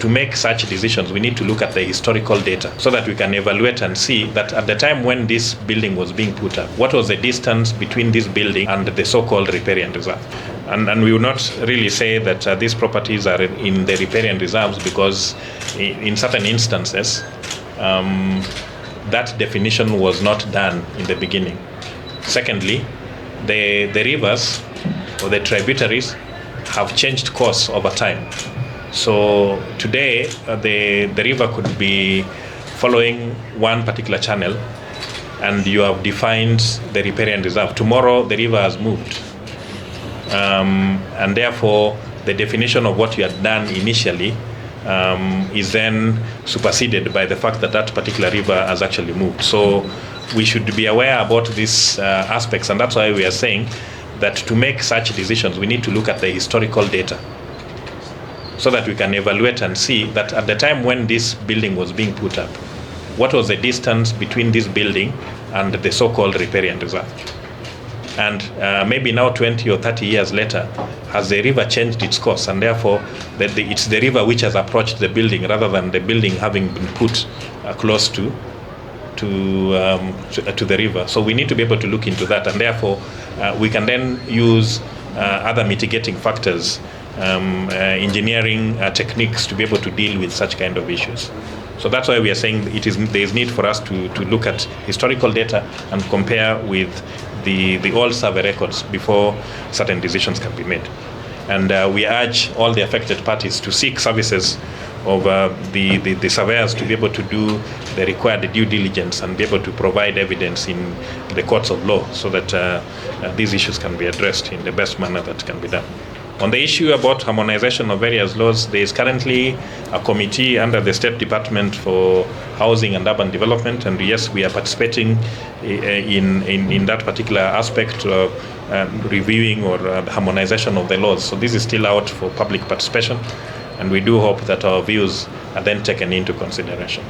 to make such decisions, we need to look at the historical data so that we can evaluate and see that at the time when this building was being put up, what was the distance between this building and the so-called riparian reserve. And we will not really say that these properties are in the riparian reserves because in certain instances, that definition was not done in the beginning. Secondly, the rivers or the tributaries have changed course over time. So today, the river could be following one particular channel and you have defined the riparian reserve. Tomorrow, the river has moved. And therefore, the definition of what you had done initially is then superseded by the fact that that particular river has actually moved. So we should be aware about these aspects, and that's why we are saying that to make such decisions, we need to look at the historical data so that we can evaluate and see that at the time when this building was being put up, what was the distance between this building and the so-called riparian reserve. And maybe now 20 or 30 years later, has the river changed its course, and therefore it's the river which has approached the building rather than the building having been put close to the river. So we need to be able to look into that, and therefore we can then use other mitigating factors, engineering techniques to be able to deal with such kind of issues. So that's why we are saying there is need for us to look at historical data and compare with the old survey records before certain decisions can be made. And we urge all the affected parties to seek services of the surveyors to be able to do the required due diligence and be able to provide evidence in the courts of law so that these issues can be addressed in the best manner that can be done. On the issue about harmonization of various laws, there is currently a committee under the State Department for Housing and Urban Development, and yes, we are participating in that particular aspect, reviewing or harmonization of the laws. So this is still out for public participation, and we do hope that our views are then taken into consideration.